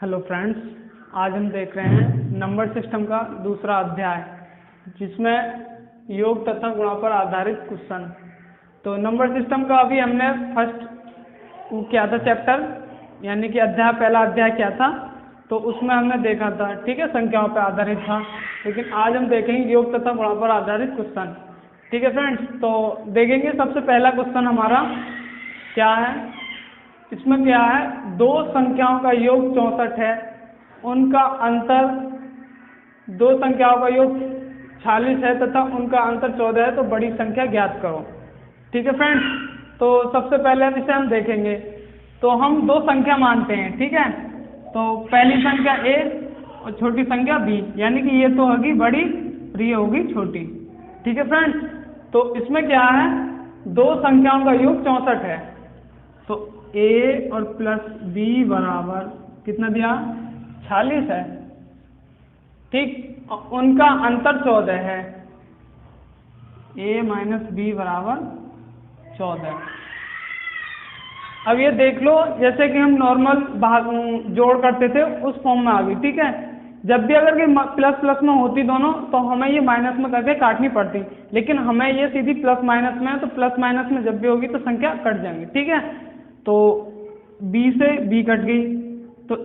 Hello friends, आज हम देख रहे हैं नंबर सिस्टम का दूसरा अध्याय जिसमें योग तथा गुणा पर आधारित क्वेश्चन। तो नंबर सिस्टम का अभी हमने फर्स्ट किया था चैप्टर, यानी कि पहला अध्याय किया था, तो उसमें हमने देखा था, ठीक है, संख्याओं पर आधारित था। लेकिन आज हम देखेंगे योग तथा गुणा पर आधारित क्वेश्चन। ठीक है फ्रेंड्स, तो देखेंगे सबसे पहला क्वेश्चन हमारा क्या है। इसमें क्या है, दो संख्याओं का योग 64 है, उनका अंतर, दो संख्याओं का योग 46 है तथा उनका अंतर 14 है, तो बड़ी संख्या ज्ञात करो। ठीक है फ्रेंड्स, तो सबसे पहले इसे हम देखेंगे। तो हम दो संख्या मानते हैं, ठीक है। तो पहली संख्या a और छोटी संख्या b, यानी कि ये तो होगी बड़ी और ये होगी छोटी। ठीक है फ्रेंड्स, तो इसमें क्या है, दो संख्याओं का योग 64 है, तो a और प्लस b बराबर कितना दिया, 46 है। ठीक, उनका अंतर 14 है, a माइनस b बराबर 14। अब ये देख लो, जैसे कि हम नॉर्मल भाग जोड़ करते थे उस फॉर्म में आ गई। ठीक है, जब भी अगर कि प्लस प्लस में होती दोनों तो हमें ये माइनस में करके काटनी पड़ती, लेकिन हमें ये सीधी प्लस माइनस में है, तो प्लस माइनस में जब भी होगी तो संख्या कट जाएंगी। ठीक है, तो b से b कट गई, तो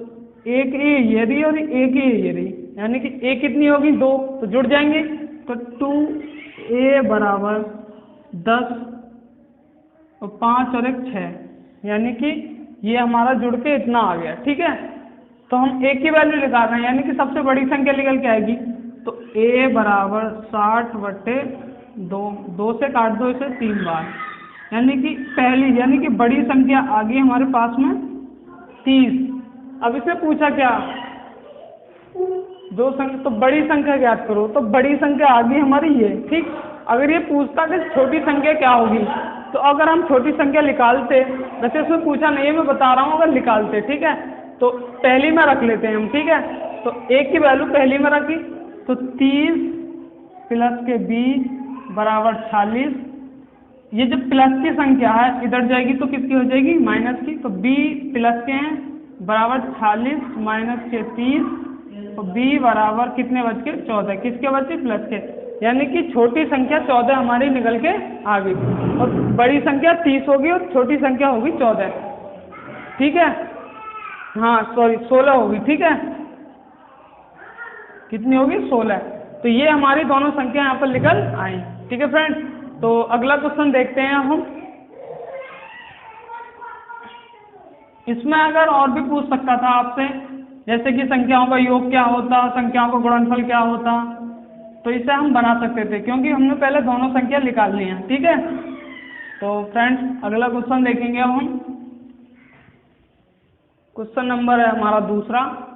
एक a ये रही और एक a ये रही, यानी कि a कितनी होगी, 2, तो जुड़ जाएंगे। तो 2a बराबर 10 और 5 और 1 6, यानी कि ये हमारा जुड़ के इतना आ गया। ठीक है, तो हम a की वैल्यू निकाल रहे हैं, यानी कि सबसे बड़ी संख्या निकल के आएगी। तो a बराबर 60/2, 2 से काट दो इसे 3 बार, यानी कि पहली, यानी कि बड़ी संख्या आ गई हमारे पास में 30। अब इसे पूछा क्या, दो संख्या, तो बड़ी संख्या ज्ञात करो, तो बड़ी संख्या आ गई हमारी ये। ठीक, अगर ये पूछता कि छोटी संख्या क्या होगी, तो अगर हम छोटी संख्या निकालते, वैसे उसमें पूछा नहीं है, मैं बता रहा हूँ, अगर निकालते, ठीक है, तो पहली में रख लेते हैं हम। ठीक है, तो एक की वैल्यू पहली में रखी, तो 30 प्लस के 20 बराबर 46। ये जो प्लस की संख्या है इधर जाएगी तो किसकी हो जाएगी, माइनस की। तो b प्लस के हैं बराबर 46 माइनस के 30, तो b बराबर कितने बच के, 14। किसके बचे, प्लस के, यानी कि छोटी संख्या 14 हमारी निकल के आ गई, और बड़ी संख्या 30 होगी और छोटी संख्या होगी 14। ठीक है, हाँ सॉरी 16 होगी। ठीक है, कितनी होगी, 16। तो ये हमारी दोनों संख्या यहाँ पर निकल आई। ठीक है फ्रेंड्स, तो अगला क्वेश्चन देखते हैं हम। इसमें अगर और भी पूछ सकता था आपसे, जैसे कि संख्याओं का योग क्या होता, संख्याओं का गुणनफल क्या होता, तो इसे हम बना सकते थे, क्योंकि हमने पहले दोनों संख्या निकाल ली हैं। ठीक है, तो फ्रेंड्स अगला क्वेश्चन देखेंगे अब हम। क्वेश्चन नंबर है हमारा दूसरा।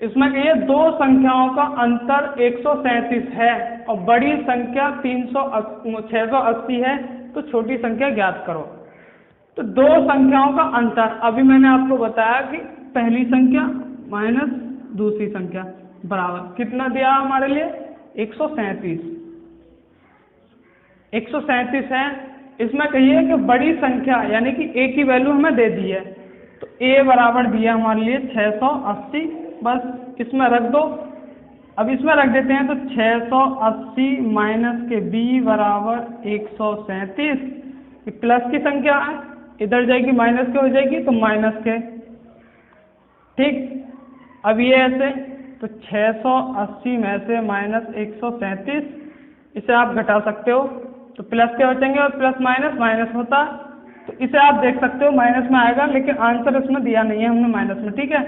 इसमें कहिए दो संख्याओं का अंतर 137 है और बड़ी संख्या 680 है, तो छोटी संख्या ज्ञात करो। तो दो संख्याओं का अंतर, अभी मैंने आपको बताया कि पहली संख्या माइनस दूसरी संख्या बराबर कितना दिया हमारे लिए, 137। 137 है। इसमें कहिए कि बड़ी संख्या, यानी कि a की वैल्यू हमें दे दी है, तो a बराबर दिया हमारे लिए 680, बस इसमें रख दो। अब इसमें रख देते हैं, तो 680 माइनस के b बराबर 137, प्लस की संख्या है, इधर जाएगी माइनस के हो जाएगी, तो माइनस के। ठीक, अब ये ऐसे, तो 680 में से माइनस 137, इसे आप घटा सकते हो, तो प्लस के बचेंगे और प्लस माइनस माइनस होता, तो इसे आप देख सकते हो माइनस में आएगा, लेकिन आंसर इसमें दिया नहीं है हमने माइनस में। ठीक है,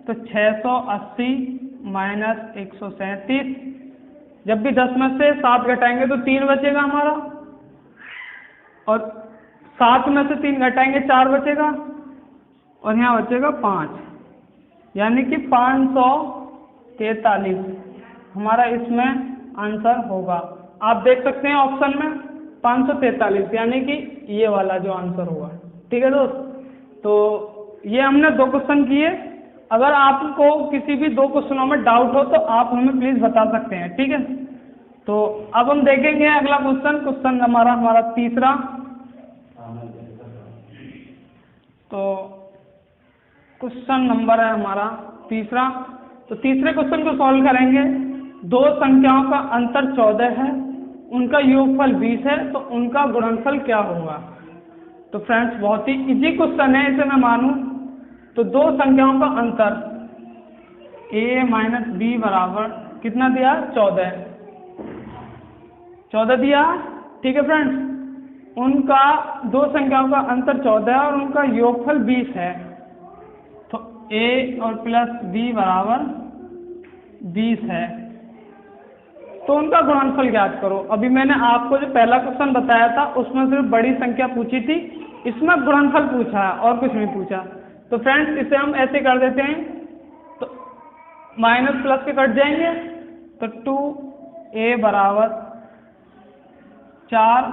तो 680 माइनस 137, जब भी 10 में से 7 घटाएंगे तो 3 बचेगा हमारा, और 7 में से 3 घटाएंगे 4 बचेगा, और यहाँ बचेगा 5, यानी कि 543 हमारा इसमें आंसर होगा। आप देख सकते हैं ऑप्शन में 543, यानी कि ये वाला जो आंसर होगा। ठीक है दोस्त, तो ये हमने दो क्वेश्चन किए। अगर आपको किसी भी दो क्वेश्चनों में डाउट हो तो आप हमें प्लीज बता सकते हैं। ठीक है, तो अब हम देखेंगे अगला क्वेश्चन, क्वेश्चन हमारा तीसरा। तो क्वेश्चन नंबर है हमारा तीसरा, तो तीसरे क्वेश्चन को सॉल्व करेंगे। दो संख्याओं का अंतर 14 है, उनका योगफल 20 है, तो उनका गुणनफल क्या होगा। तो फ्रेंड्स बहुत ही इजी क्वेश्चन है, इसे मैं मानूं तो दो संख्याओं का अंतर a माइनस बी बराबर कितना दिया 14 दिया। ठीक है फ्रेंड्स, उनका दो संख्याओं का अंतर 14 है और उनका योगफल 20 है, तो a और प्लस b बराबर 20 है, तो उनका गुणनफल ज्ञात करो। अभी मैंने आपको जो पहला क्वेश्चन बताया था उसमें सिर्फ बड़ी संख्या पूछी थी, इसमें गुणनफल पूछा है और कुछ नहीं पूछा। तो फ्रेंड्स इसे हम ऐसे कर देते हैं, तो माइनस प्लस के कट जाएंगे, तो 2a बराबर 4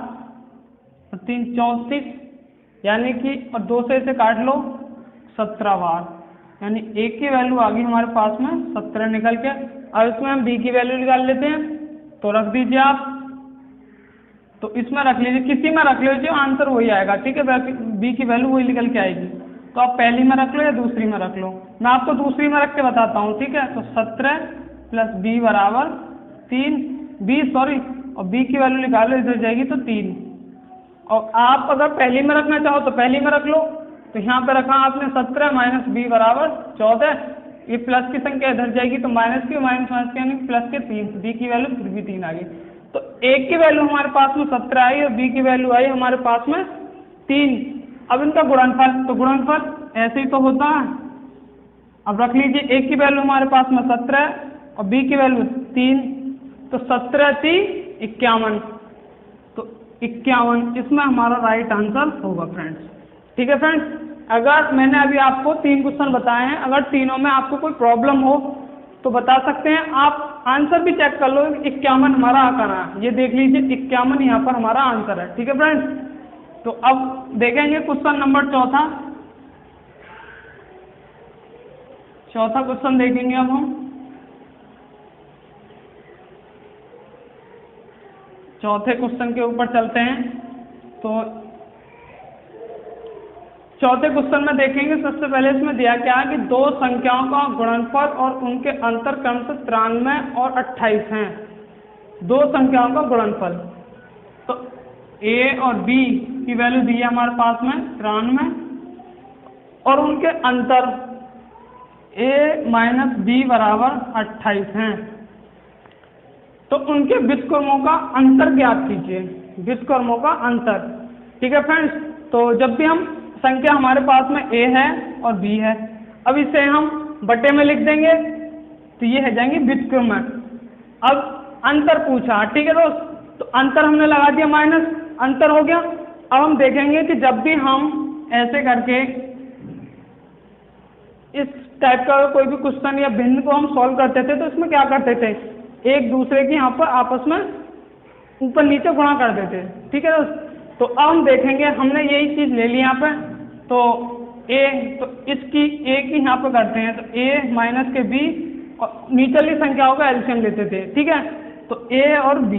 और 3 34, यानी कि और 2 से इसे काट लो 17 बार, यानी a की वैल्यू आ गई हमारे पास में 17 निकल के। अब इसमें हम b की वैल्यू निकाल लेते हैं, तो रख दीजिए आप, तो इसमें रख लीजिए, किसी में रख लीजिए, आंसर वही आएगा। ठीक है, b की वैल्यू वही निकल के आएगी, तो आप पहली में रख लो या दूसरी में रख लो, मैं आपको दूसरी में रख के बताता हूँ। ठीक है, तो 17 प्लस b बराबर 20 और b की वैल्यू निकालो, इधर जाएगी तो 3। और आप अगर पहली में रखना चाहो तो पहली में रख लो, तो यहाँ पे रखा आपने 17 माइनस b बराबर 14, ये प्लस की संख्या इधर जाएगी तो माइनस की, माइनस यानी प्लस के 3, b की वैल्यू फिर भी 3 आ गई। तो a की वैल्यू हमारे पास में 17 आई और b की वैल्यू आई हमारे पास में 3। अब इनका गुणनफल, तो गुणनफल ऐसे ही तो होता है। अब रख लीजिए, a की वैल्यू हमारे पास में 17 और b की वैल्यू 3, तो 17 3 51, तो 51 इसमें हमारा राइट आंसर होगा फ्रेंड्स। ठीक है फ्रेंड्स, अगर मैंने अभी आपको 3 क्वेश्चन बताए हैं, अगर तीनों में आपको कोई प्रॉब्लम हो तो बता सकते हैं, आप आंसर भी चेक कर लो। 51 हमारा आंसर है, ये देख लीजिए 51 यहाँ पर हमारा आंसर है। ठीक है फ्रेंड्स, तो अब देखेंगे क्वेश्चन नंबर चौथा क्वेश्चन देखेंगे अब हम। चौथे क्वेश्चन के ऊपर चलते हैं। तो चौथे क्वेश्चन में देखेंगे, सबसे पहले इसमें दिया क्या है कि दो संख्याओं का गुणनफल और उनके अंतर क्रमशः 93 और 28 हैं। दो संख्याओं का गुणनफल, तो a और b की वैल्यू दी है हमारे पास में 93 और उनके अंतर a माइनस b बराबर 28 हैं, तो उनके व्युत्क्रमों का अंतर ज्ञात कीजिए, व्युत्क्रमों का अंतर। ठीक है फ्रेंड्स, तो जब भी हम संख्या हमारे पास में a है और b है, अब इसे हम बटे में लिख देंगे, तो ये है जाएंगे व्युत्क्रम। अब अंतर पूछा, ठीक है दोस्त, तो अंतर हमने लगा दिया माइनस, अंतर हो गया। अब हम देखेंगे कि जब भी हम ऐसे करके इस टाइप का कोई भी क्वेश्चन या भिन्न को हम सॉल्व करते थे, तो इसमें क्या करते थे, एक दूसरे के यहाँ पर आपस में ऊपर नीचे गुणा कर देते। ठीक है दोस्त, तो अब हम देखेंगे, हमने यही चीज ले ली यहाँ पे, तो a, तो इसकी a की यहाँ पे करते हैं, तो a माइनस के b और नीचली संख्याओं का एलसीएम लेते थे। ठीक है, तो a और b।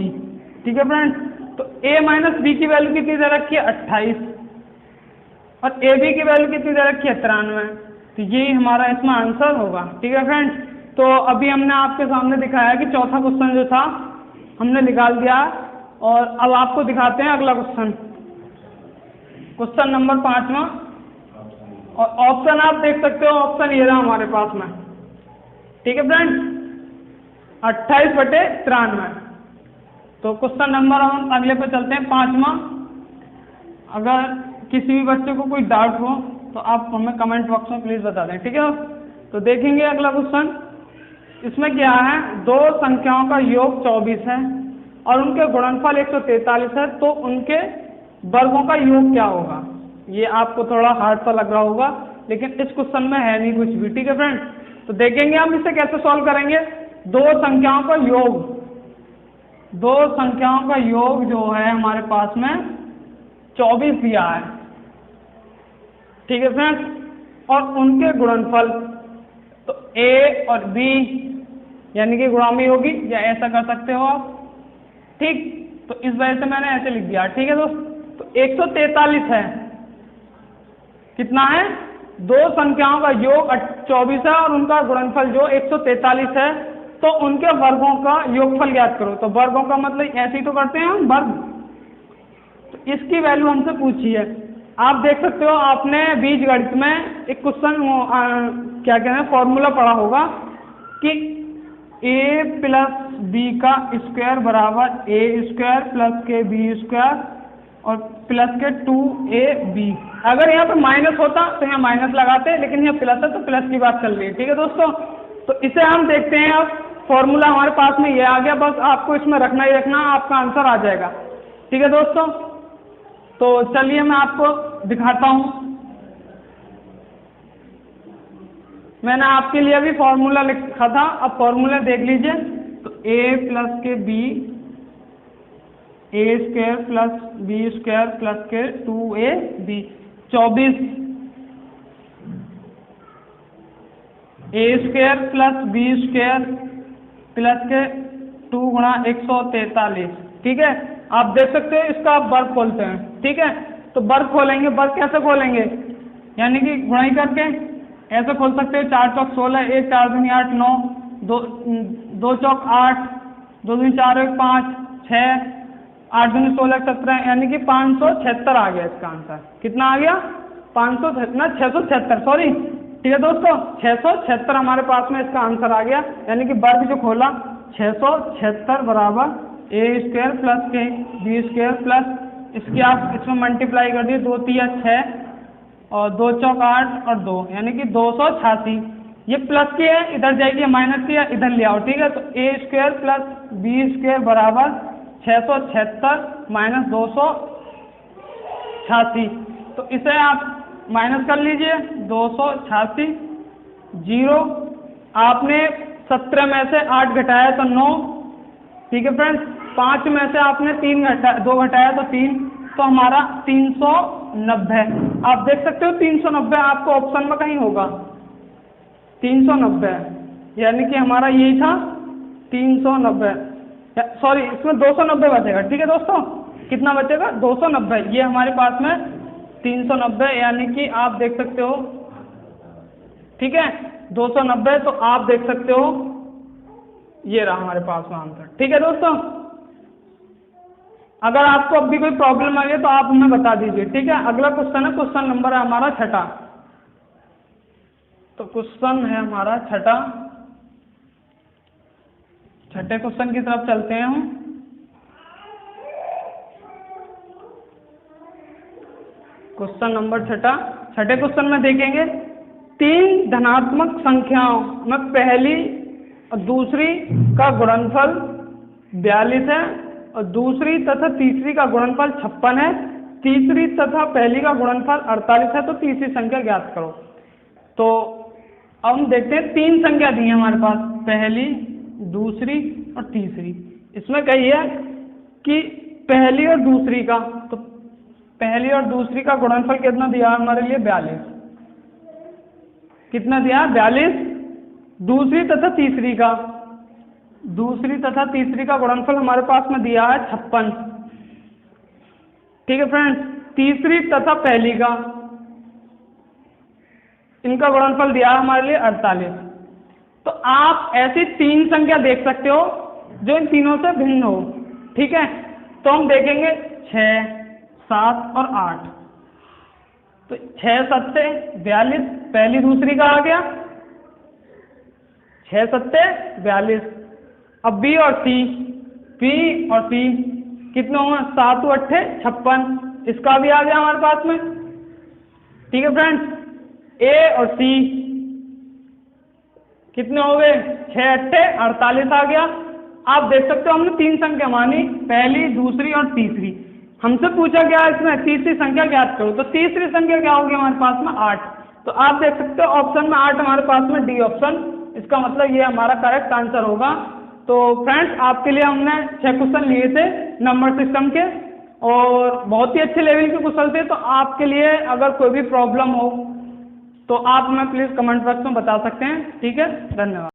ठीक है फ्रेंड्स, तो a माइनस b की वैल्यू कितनी दे रखी है 28 और ab की वैल्यू कितनी दे रखी है 93, तो ये हमारा इसमें आंसर होगा। ठीक है फ्रेंड्स, तो अभी हमने आपके सामने दिखाया कि चौथा क्वेश्चन जो था हमने निकाल दिया, और अब आपको दिखाते हैं अगला क्वेश्चन, क्वेश्चन नंबर 5वां। और ऑप्शन आप देख सकते हो, ऑप्शन ये रहा हमारे पास में। ठीक है फ्रेंड्स, 28/93। तो क्वेश्चन नंबर हम अगले पे चलते हैं, 5वां। अगर किसी भी बच्चे को कोई डाउट हो तो आप हमें कमेंट बॉक्स में प्लीज बता दें। ठीक है, तो देखेंगे अगला क्वेश्चन। इसमें क्या है, दो संख्याओं का योग 24 है और उनके गुणनफल 143 है, तो उनके वर्गों का योग क्या होगा। ये आपको थोड़ा हार्ड सा लग रहा होगा, लेकिन इस क्वेश्चन में है नहीं कुछ भी। ठीक है फ्रेंड्स, तो देखेंगे हम इसे कैसे सॉल्व करेंगे। दो संख्याओं का योग, दो संख्याओं का योग जो है हमारे पास में 24 दिया है। ठीक है फ्रेंड्स, और उनके गुणनफल, तो a और b यानी कि गुणामी होगी, या ऐसा कर सकते हो आप। ठीक, तो इस वजह से मैंने ऐसे लिख दिया। ठीक है दोस्त, तो 143 है, कितना है दो संख्याओं का योग 24 है और उनका गुणनफल जो 143 है, तो उनके वर्गों का योगफल ज्ञात करो। तो वर्गों का मतलब ऐसे ही तो करते हैं हम, वर्ग। तो इसकी वैल्यू हमसे पूछी है। आप देख सकते हो, आपने बीजगणित में एक क्वेश्चन क्या कहते हैं फॉर्मूला पढ़ा होगा कि a प्लस बी का स्क्वायर बराबर ए स्क्वायर प्लस के बी स्क्वायर और प्लस के 2ab। अगर यहाँ पे माइनस होता तो यहाँ माइनस लगाते, लेकिन यहाँ प्लस है तो प्लस की बात चल रही है। ठीक है दोस्तों, तो इसे हम देखते हैं। अब फॉर्मूला हमारे पास में ये आ गया, बस आपको इसमें रखना ही रखना, आपका आंसर आ जाएगा। ठीक है दोस्तों, तो चलिए मैं आपको दिखाता हूँ। मैंने आपके लिए अभी फॉर्मूला लिखा था, अब फॉर्मूला देख लीजिए। तो a प्लस के b A square plus B square plus के 2ab 24 A square plus B square plus के 2 गुणा 143। ठीक है, आप देख सकते हो, इसका आप वर्ग खोलते हैं। ठीक है, तो वर्ग खोलेंगे, वर्ग कैसे खोलेंगे, यानी कि गुणाई करके ऐसे खोल सकते हो। 4 चौक 16, 1 4 दूनी 8 9, 2 चौक 8, 2 दूनी 4 1 5 6, 8 दूनी 16 17, यानी कि 576 आ गया इसका आंसर। कितना आ गया, 676, सॉरी। ठीक है दोस्तों, 676 हमारे पास में इसका आंसर आ गया, यानी कि वर्ग जो खोला 676 बराबर ए स्क्वायर प्लस के बी स्क्वायर प्लस इसकी आप इसमें मल्टीप्लाई कर दिए, 2 3 6 और 2 चौक 8 और 2, यानी कि 286। ये प्लस की है, इधर जाएगी, माइनस की है, इधर ले आओ। ठीक है, तो ए स्क्वायर प्लस बी स्क्वायर बराबर 676 माइनस 286। तो इसे आप माइनस कर लीजिए, 286 जीरो। आपने 17 में से 8 घटाया तो 9। ठीक है फ्रेंड्स, 5 में से आपने 2 घटाया तो 3, तो हमारा 390। आप देख सकते हो 390 आपको ऑप्शन में कहीं होगा, 390, यानी कि हमारा यही था 390, सॉरी इसमें 290 बचेगा। ठीक है दोस्तों, कितना बचेगा, 290। ये हमारे पास में 390, यानी कि आप देख सकते हो। ठीक है, 290, तो आप देख सकते हो ये रहा हमारे पास में आंसर। ठीक है दोस्तों, अगर आपको अब भी कोई प्रॉब्लम आ गई तो आप हमें बता दीजिए। ठीक है, अगला क्वेश्चन है, क्वेश्चन नंबर है हमारा 6ठा। तो क्वेश्चन है हमारा 6ठा, 6ठे क्वेश्चन की तरफ चलते हैं हम। क्वेश्चन नंबर 6ठा, 6ठे क्वेश्चन में देखेंगे 3 धनात्मक संख्याओं में पहली और दूसरी का गुणनफल 42 है और दूसरी तथा तीसरी का गुणनफल 56 है, तीसरी तथा पहली का गुणनफल 48 है, तो तीसरी संख्या ज्ञात करो। तो अब हम देखते हैं 3 संख्या दी है हमारे पास, पहली दूसरी और तीसरी। इसमें कही है कि पहली और दूसरी का, तो पहली और दूसरी का गुणनफल कितना दिया है हमारे लिए, 42। कितना दिया, 42। दूसरी तथा तीसरी का, दूसरी तथा तीसरी का गुणनफल हमारे पास में दिया है 56। ठीक है फ्रेंड्स, तीसरी तथा पहली का, इनका गुणनफल दिया है हमारे लिए 48। तो आप ऐसी 3 संख्या देख सकते हो जो इन तीनों से भिन्न हो। ठीक है, तो हम देखेंगे 6 7 और 8। तो 6 7 42, पहली दूसरी का आ गया, 6 7 42। अब बी और सी, बी और सी कितने होंगे, 7 8 56, इसका भी आ गया हमारे पास में। ठीक है फ्रेंड्स, ए और सी कितने हो गए, 6 8 48 आ गया। आप देख सकते हो हमने 3 संख्या मानी, पहली दूसरी और तीसरी। हमसे पूछा गया इसमें तीसरी संख्या ज्ञात करो, तो तीसरी संख्या क्या होगी हमारे पास में, 8। तो आप देख सकते हो ऑप्शन में 8 हमारे पास में, डी ऑप्शन, इसका मतलब ये हमारा करेक्ट आंसर होगा। तो फ्रेंड्स, आपके लिए हमने 6 क्वेश्चन लिए थे नंबर सिस्टम के, और बहुत ही अच्छे लेवल के क्वेश्चन थे। तो आपके लिए अगर कोई भी प्रॉब्लम हो तो आप हमें प्लीज़ कमेंट बॉक्स में बता सकते हैं। ठीक है, धन्यवाद।